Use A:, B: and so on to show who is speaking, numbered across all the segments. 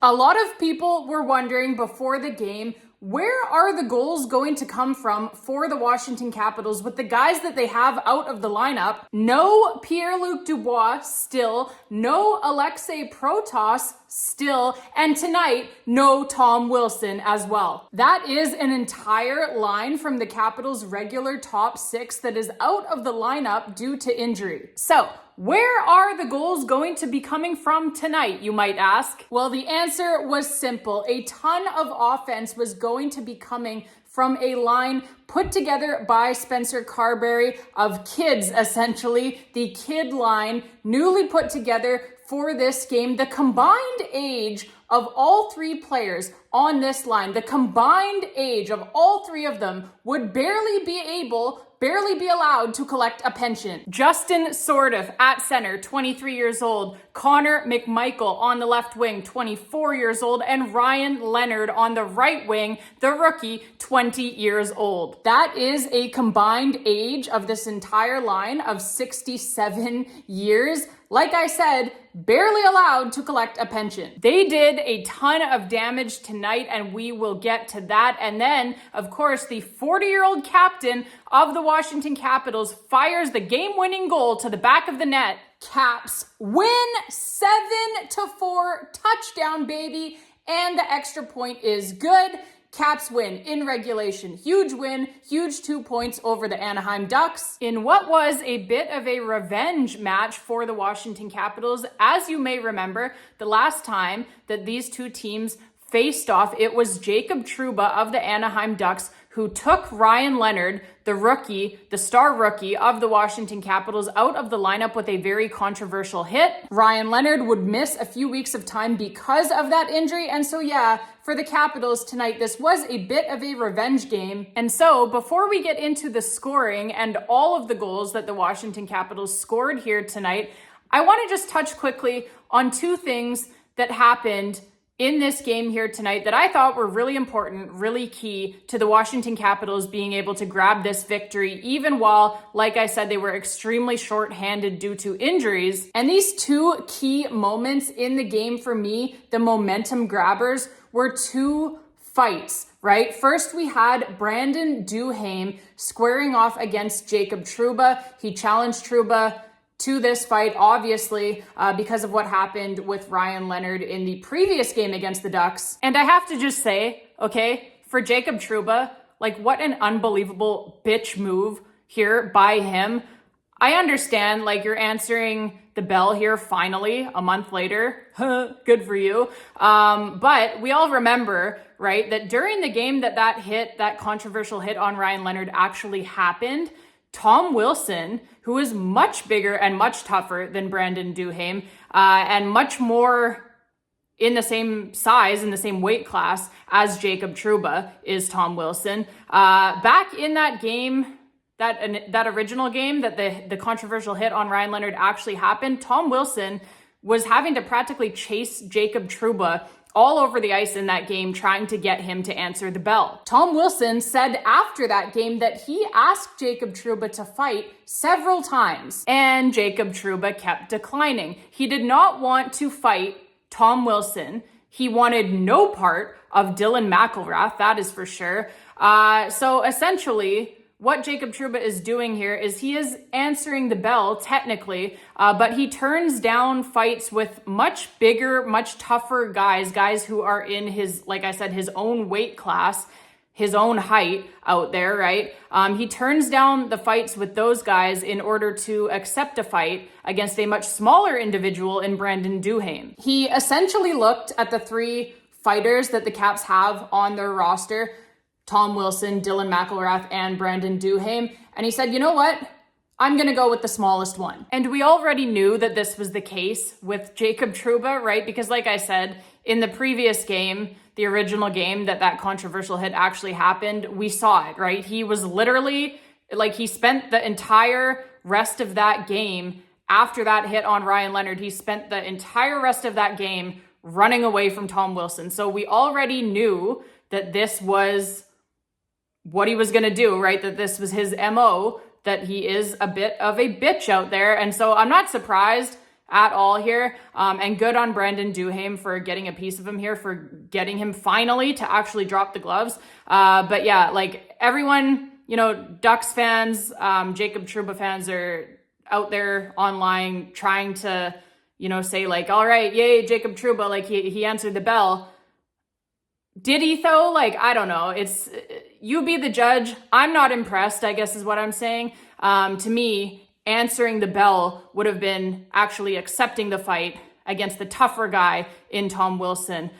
A: A lot of people were wondering before the game, where are the goals going to come from for the Washington Capitals with the guys that they have out of the lineup? No Pierre-Luc Dubois still, no Aliaksei Protas still, and tonight, no Tom Wilson as well. That is an entire line from the Capitals' regular top six that is out of the lineup due to injury. So, where are the goals going to be coming from tonight, you might ask? Well, the answer was simple. A ton of offense was going to be coming from a line put together by Spencer Carberry of kids, essentially. The kid line, newly put together for this game. The combined age of all three players on this line, the combined age of all three of them would barely be allowed to collect a pension. Justin Sourdif at center, 23 years old. Connor McMichael on the left wing, 24 years old. And Ryan Leonard on the right wing, the rookie, 20 years old. That is a combined age of this entire line of 67 years. Like I said, barely allowed to collect a pension. They did a ton of damage tonight, and we will get to that. And then, of course, the 40-year-old captain of the Washington Capitals fires the game-winning goal to the back of the net. Caps win 7-4, touchdown, baby. And the extra point is good. Caps win in regulation. Huge win, huge 2 points over the Anaheim Ducks in what was a bit of a revenge match for the Washington Capitals. As you may remember, the last time that these two teams faced off, it was Jacob Trouba of the Anaheim Ducks who took Ryan Leonard, the rookie, the star rookie of the Washington Capitals, out of the lineup with a very controversial hit. Ryan Leonard would miss a few weeks of time because of that injury. And so, yeah, for the Capitals tonight, this was a bit of a revenge game. And so, before we get into the scoring and all of the goals that the Washington Capitals scored here tonight, I want to just touch quickly on two things that happened in this game here tonight that I thought were really important, really key to the Washington Capitals being able to grab this victory, even while, like I said, they were extremely shorthanded due to injuries. And these two key moments in the game for me, the momentum grabbers, were two fights, right? First, we had Brandon Duhaime squaring off against Jacob Trouba. He challenged Trouba to this fight, obviously, because of what happened with Ryan Leonard in the previous game against the Ducks. And I have to just say, okay, for Jacob Trouba, like, what an unbelievable bitch move here by him. I understand, like, you're answering the bell here finally a month later. Good for you. But we all remember, right, that during the game that controversial hit on Ryan Leonard actually happened, Tom Wilson, who is much bigger and much tougher than Brandon Duhaime, and much more in the same size, in the same weight class as Jacob Trouba is Tom Wilson. Back in that game, that original game that the controversial hit on Ryan Leonard actually happened, Tom Wilson was having to practically chase Jacob Trouba all over the ice in that game, trying to get him to answer the bell. Tom Wilson said after that game that he asked Jacob Trouba to fight several times, and Jacob Trouba kept declining. He did not want to fight Tom Wilson. He wanted no part of Dylan McIlrath, that is for sure. So essentially, what Jacob Trouba is doing here is he is answering the bell, technically, but he turns down fights with much bigger, much tougher guys who are in his, like I said, his own weight class, his own height out there, right? He turns down the fights with those guys in order to accept a fight against a much smaller individual in Brandon Duhaime. He essentially looked at the three fighters that the Caps have on their roster, Tom Wilson, Dylan McIlrath, and Brandon Duhaime. And he said, you know what? I'm going to go with the smallest one. And we already knew that this was the case with Jacob Trouba, right? Because like I said, in the previous game, the original game that controversial hit actually happened, we saw it, right? He was literally, like, he spent the entire rest of that game after that hit on Ryan Leonard. He spent the entire rest of that game running away from Tom Wilson. So we already knew that this was what he was going to do, right? That this was his MO, that he is a bit of a bitch out there. And so I'm not surprised at all here. And good on Brandon Duhaime for getting a piece of him here, for getting him finally to actually drop the gloves. But yeah, like everyone, you know, Ducks fans, Jacob Trouba fans are out there online trying to, you know, say like, all right, yay, Jacob Trouba, like he answered the bell. Did he though? Like, I don't know. It's, you be the judge. I'm not impressed, I guess is what I'm saying. To me, answering the bell would have been actually accepting the fight against the tougher guy in Tom Wilson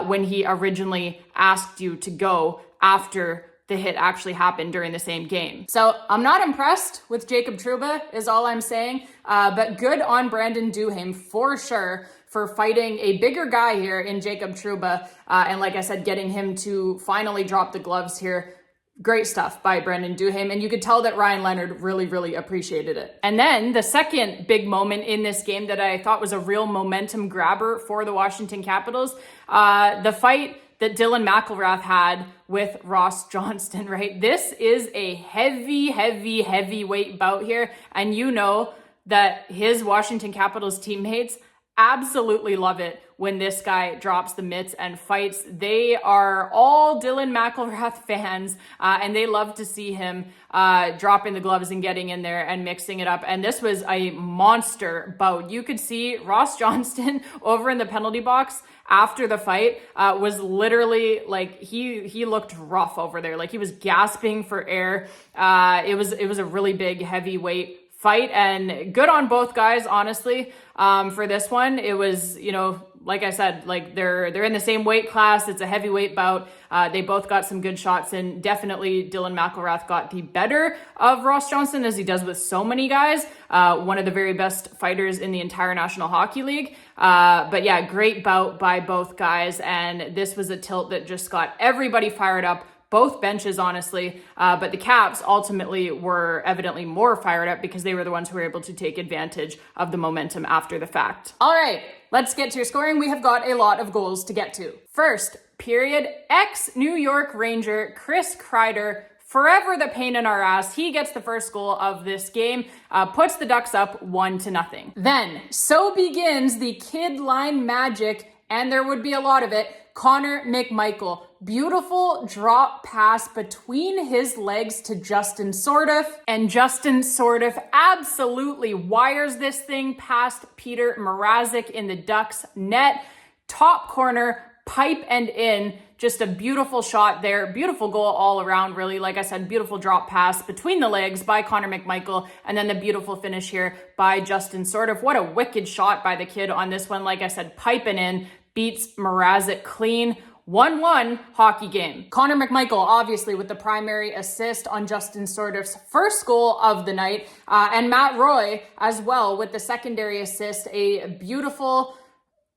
A: when he originally asked you to go after the hit actually happened during the same game. So I'm not impressed with Jacob Trouba is all I'm saying, but good on Brandon Duhaime for sure for fighting a bigger guy here in Jacob Trouba. And like I said, getting him to finally drop the gloves here. Great stuff by Brandon Duhaime, and you could tell that Ryan Leonard really, really appreciated it. And then the second big moment in this game that I thought was a real momentum grabber for the Washington Capitals, the fight that Dylan McIlrath had with Ross Johnston, right? This is a heavyweight bout here, and you know that his Washington Capitals teammates absolutely love it when this guy drops the mitts and fights. They are all Dylan McIlrath fans, and they love to see him dropping the gloves and getting in there and mixing it up. And this was a monster bout. You could see Ross Johnston over in the penalty box after the fight was literally like, he looked rough over there. Like he was gasping for air. It was a really big heavyweight fight, and good on both guys, honestly. For this one, it was, you know, like I said, like they're in the same weight class. It's a heavyweight bout. They both got some good shots, and definitely Dylan McIlrath got the better of Ross Johnston, as he does with so many guys. One of the very best fighters in the entire National Hockey League. But yeah, great bout by both guys, and this was a tilt that just got everybody fired up. Both benches, honestly, but the Caps ultimately were evidently more fired up because they were the ones who were able to take advantage of the momentum after the fact. All right, let's get to your scoring. We have got a lot of goals to get to. First, period, ex-New York Ranger Chris Kreider, forever the pain in our ass. He gets the first goal of this game, puts the Ducks up 1-0. Then, so begins the kid line magic, and there would be a lot of it. Connor McMichael, beautiful drop pass between his legs to Justin Sourdif, and Justin Sourdif absolutely wires this thing past Peter Mrazek in the Ducks net. Top corner, pipe and in. Just a beautiful shot there. Beautiful goal all around, really. Like I said, beautiful drop pass between the legs by Connor McMichael, and then the beautiful finish here by Justin Sourdif. What a wicked shot by the kid on this one. Like I said, piping in, beats Mrazek clean. 1-1 hockey game. Connor McMichael, obviously, with the primary assist on Justin Sourdif's first goal of the night, and Matt Roy as well with the secondary assist. A beautiful,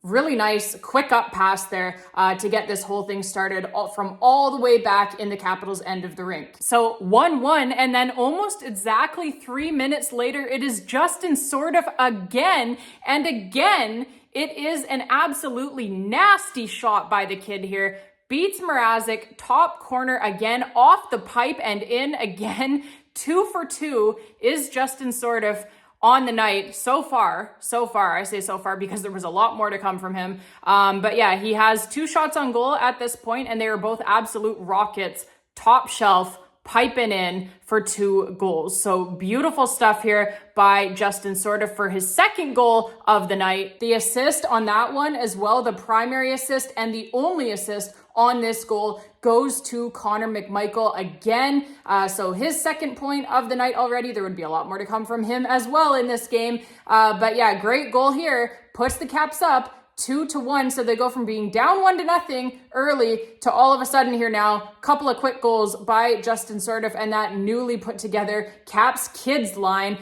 A: really nice quick up pass there to get this whole thing started from all the way back in the Capitals' end of the rink. So 1-1, and then almost exactly 3 minutes later, it is Justin Sourdif again, and again, it is an absolutely nasty shot by the kid here. Beats Mrazek, top corner again, off the pipe and in again. 2 for 2 is Justin Sourdif on the night so far. I say so far because there was a lot more to come from him. But yeah, he has 2 shots on goal at this point, and they are both absolute rockets, top shelf, piping in for 2 goals. So beautiful stuff here by Justin Sourdif for his second goal of the night. The assist on that one as well, the primary assist and the only assist on this goal goes to Connor McMichael again. So his second point of the night already. There would be a lot more to come from him as well in this game. But yeah, great goal here. Puts the Caps up 2-1, so they go from being down 1-0 early to all of a sudden here now, couple of quick goals by Justin Sourdif, and that newly put together Caps kids line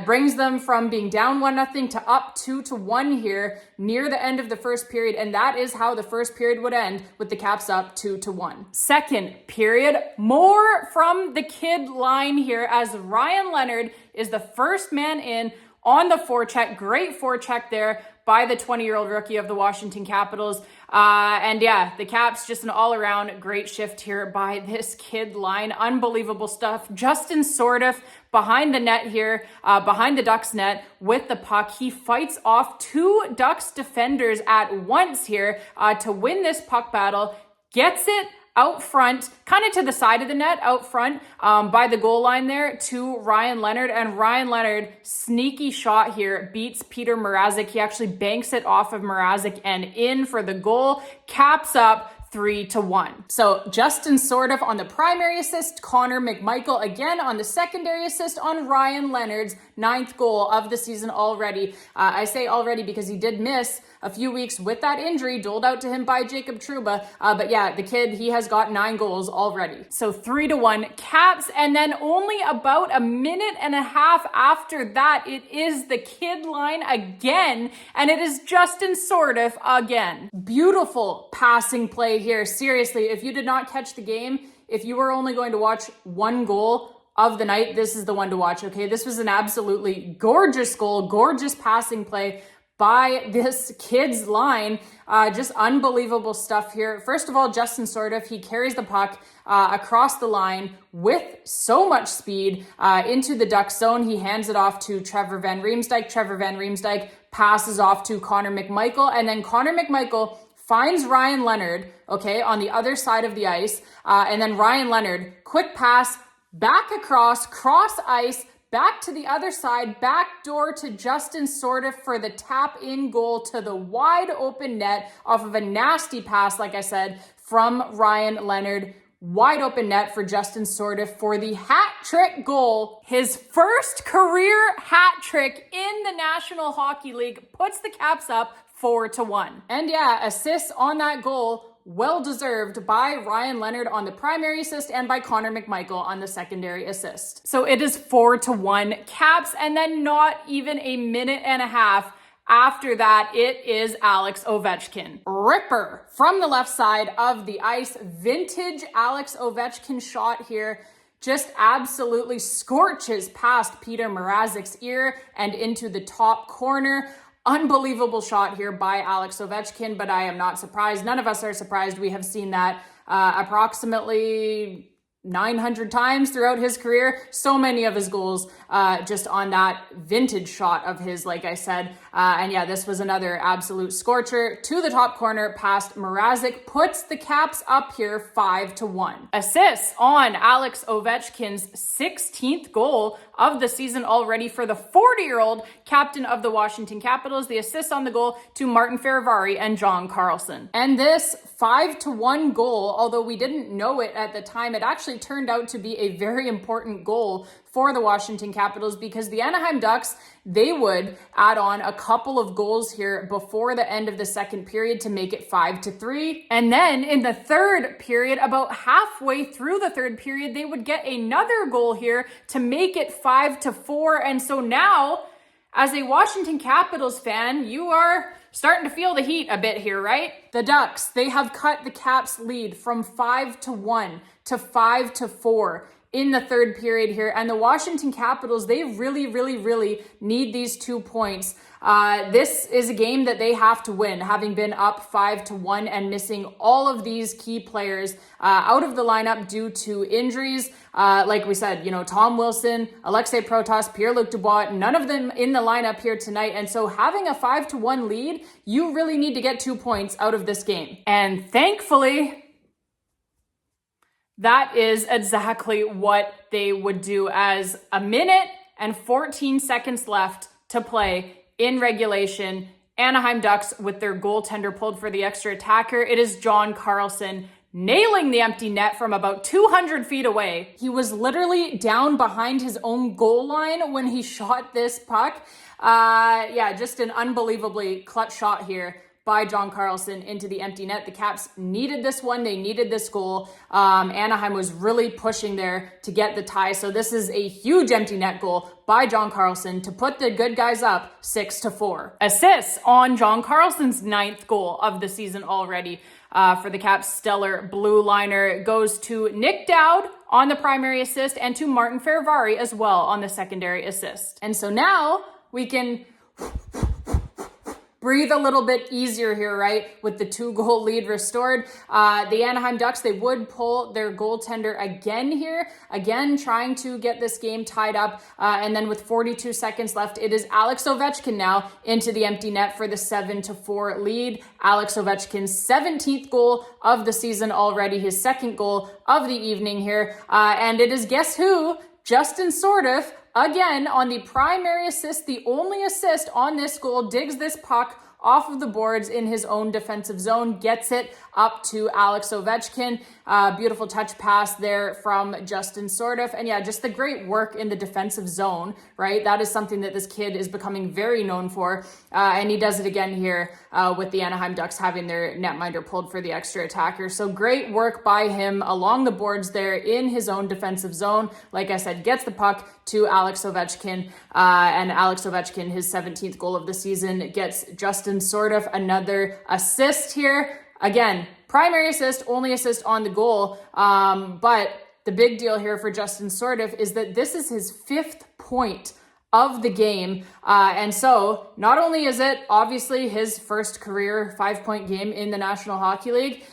A: brings them from being down 1-0 to up 2-1 here near the end of the first period, and that is how the first period would end, with the Caps up 2-1. Second period, more from the kid line here as Ryan Leonard is the first man in on the forecheck. Great forecheck there by the 20-year-old rookie of the Washington Capitals. And yeah, the Caps, just an all-around great shift here by this kid line. Unbelievable stuff. Justin Sourdif behind the net here, behind the Ducks net with the puck. He fights off two Ducks defenders at once here to win this puck battle. Gets it out front, kind of to the side of the net, out front by the goal line there to Ryan Leonard. And Ryan Leonard, sneaky shot here, beats Peter Mrazek. He actually banks it off of Mrazek and in for the goal. Caps up 3-1. So Justin Sourdif on the primary assist, Connor McMichael again on the secondary assist on Ryan Leonard's 9th goal of the season already. I say already because he did miss a few weeks with that injury doled out to him by Jacob Trouba. But yeah, the kid, he has got 9 goals already. So 3-1 Caps. And then only about a minute and a half after that, it is the kid line again. And it is Justin Sourdif again. Beautiful passing play here. Seriously, if you did not catch the game, if you were only going to watch one goal of the night, this is the one to watch, okay? This was an absolutely gorgeous goal, gorgeous passing play by this kid's line. Just unbelievable stuff here. First of all, Justin Sourdif, he carries the puck across the line with so much speed into the Ducks zone. He hands it off to Trevor Van Riemsdyk. Trevor Van Riemsdyk passes off to Connor McMichael, and then Connor McMichael finds Ryan Leonard, okay, on the other side of the ice, and then Ryan Leonard, quick pass, back across, cross ice, back to the other side, back door to Justin Sourdif for the tap-in goal to the wide open net off of a nasty pass, like I said, from Ryan Leonard. Wide open net for Justin Sourdif for the hat trick goal. His first career hat trick in the National Hockey League puts the Caps up 4-1. And yeah, assists on that goal, well deserved by Ryan Leonard on the primary assist and by Connor McMichael on the secondary assist. So it is 4-1 Caps, and then not even a minute and a half after that, it is Alex Ovechkin. Ripper from the left side of the ice. Vintage Alex Ovechkin shot here. Just absolutely scorches past Peter Mrazek's ear and into the top corner. Unbelievable shot here by Alex Ovechkin, but I am not surprised. None of us are surprised. We have seen that approximately 900 times throughout his career. So many of his goals just on that vintage shot of his, like I said. And yeah, this was another absolute scorcher to the top corner past Mrazek. Puts the Caps up here 5-1. Assists on Alex Ovechkin's 16th goal of the season already for the 40-year-old captain of the Washington Capitals. The assist on the goal to Martin Fehervary and John Carlson. And this 5-1 goal, although we didn't know it at the time, it actually turned out to be a very important goal for the Washington Capitals because the Anaheim Ducks, they would add on a couple of goals here before the end of the second period to make it 5-3. And then in the third period, about halfway through the third period, they would get another goal here to make it 5-4. And so now, as a Washington Capitals fan, you are starting to feel the heat a bit here, right? The Ducks, they have cut the Caps lead from 5-1 to 5-4 in the third period here. And the Washington Capitals, they really need these 2 points. This is a game that they have to win, having been up 5-1 and missing all of these key players out of the lineup due to injuries. Like we said, you know, Tom Wilson, Aliaksei Protas, Pierre-Luc Dubois, none of them in the lineup here tonight. And so having a 5-1 lead, you really need to get 2 points out of this game. And thankfully, that is exactly what they would do, as a minute and 14 seconds left to play in regulation. Anaheim Ducks with their goaltender pulled for the extra attacker. It is John Carlson nailing the empty net from about 200 feet away. He was literally down behind his own goal line when he shot this puck. Yeah, just an unbelievably clutch shot here by John Carlson into the empty net. The Caps needed this one. They needed this goal. Anaheim was really pushing there to get the tie. So this is a huge empty net goal by John Carlson to put the good guys up 6-4. Assists on John Carlson's 9th goal of the season already. For the Caps stellar blue liner goes to Nick Dowd on the primary assist and to Martin Fehervary as well on the secondary assist. And so now we can breathe a little bit easier here, right? With the 2-goal lead restored. The Anaheim Ducks, they would pull their goaltender again here. Again, trying to get this game tied up. And then with 42 seconds left, it is Alex Ovechkin now into the empty net for the 7-4 lead. Alex Ovechkin's 17th goal of the season already, his second goal of the evening here. And it is, guess who? Justin Sourdif, again, on the primary assist, the only assist on this goal, digs this puck off of the boards in his own defensive zone, gets it up to Alex Ovechkin. Beautiful touch pass there from Justin Sourdif. And yeah, just the great work in the defensive zone, right? That is something that this kid is becoming very known for. And he does it again here with the Anaheim Ducks having their netminder pulled for the extra attacker. So great work by him along the boards there in his own defensive zone. Like I said, gets the puck to Alex Ovechkin. And Alex Ovechkin, his 17th goal of the season, gets Justin Sourdif another assist here. Again, primary assist, only assist on the goal. But the big deal here for Justin Sourdif is that this is his 5th point of the game. And so not only is it obviously his first career 5-point game in the National Hockey League,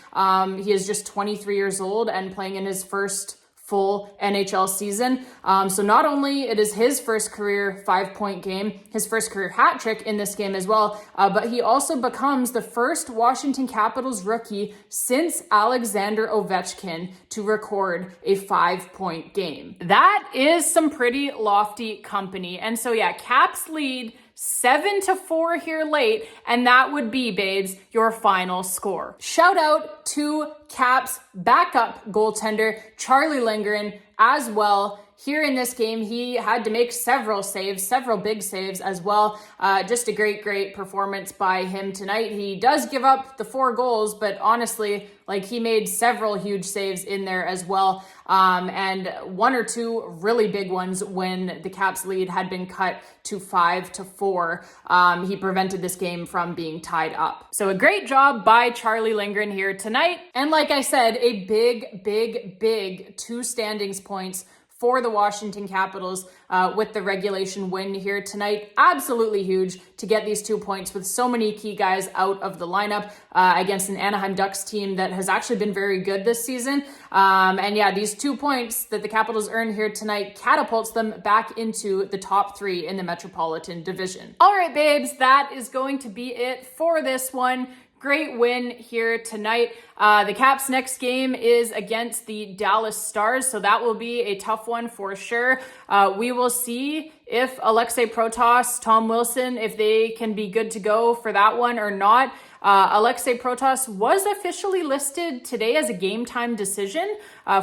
A: he is just 23 years old and playing in his first full NHL season. So not only it is his first career 5-point game, his first career hat trick in this game as well, but he also becomes the first Washington Capitals rookie since Alexander Ovechkin to record a 5-point game. That is some pretty lofty company. And so yeah, Caps lead 7-4 here late, and that would be, babes, your final score. Shout out to Caps backup goaltender Charlie Lindgren as well. Here in this game, he had to make several saves, several big saves as well. Just a great performance by him tonight. He does give up the 4 goals, but honestly, like, he made several huge saves in there as well. And 1 or 2 really big ones when the Caps lead had been cut to 5-4. He prevented this game from being tied up. So a great job by Charlie Lindgren here tonight. And like I said, a big 2 standings points for the Washington Capitals with the regulation win here tonight. Absolutely huge to get these 2 points with so many key guys out of the lineup against an Anaheim Ducks team that has actually been very good this season. And yeah, these 2 points that the Capitals earn here tonight catapults them back into the top 3 in the Metropolitan Division. All right, babes, that is going to be it for this one. Great win here tonight. The Caps' next game is against the Dallas Stars, so that will be a tough one for sure. We will see if Aliaksei Protas, Tom Wilson, if they can be good to go for that one or not. Aliaksei Protas was officially listed today as a game time decision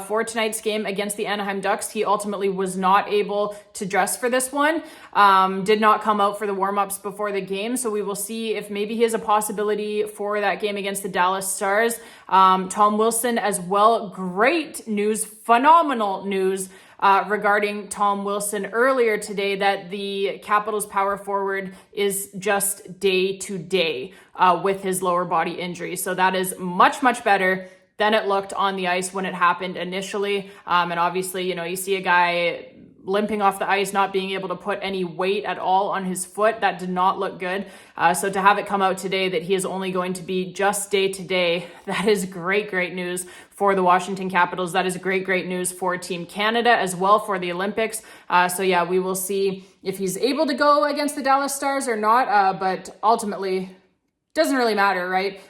A: for tonight's game against the Anaheim Ducks. He ultimately was not able to dress for this one, did not come out for the warm-ups before the game. So we will see if maybe he has a possibility for that game against the Dallas Stars. Tom Wilson as well. Great news, phenomenal news regarding Tom Wilson earlier today, that the Capitals power forward is just day to day with his lower body injury. So that is much better than it looked on the ice when it happened initially. And obviously, you know, you see a guy limping off the ice, not being able to put any weight at all on his foot. That did not look good. So to have it come out today that he is only going to be just day to day, that is great news for the Washington Capitals. That is great news for Team Canada as well for the Olympics. So yeah, we will see if he's able to go against the Dallas Stars or not. But ultimately, doesn't really matter, right?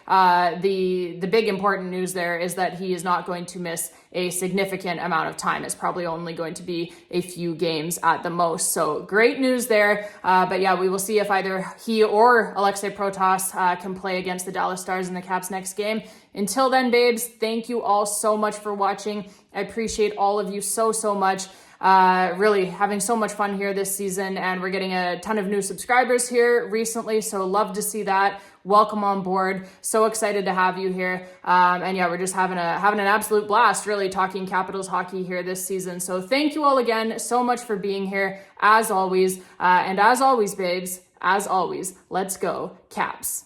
A: The big important news there is that he is not going to miss a significant amount of time. It's probably only going to be a few games at the most. So great news there. But yeah, we will see if either he or Aliaksei Protas can play against the Dallas Stars in the Caps' next game. Until then, babes, thank you all so much for watching. I appreciate all of you so much. Really having so much fun here this season, and we're getting a ton of new subscribers here recently, so love to see that. Welcome on board. So excited to have you here. And yeah, we're just having an absolute blast, really, talking Capitals hockey here this season. So thank you all again so much for being here, as always. And as always, babes, as always, let's go Caps.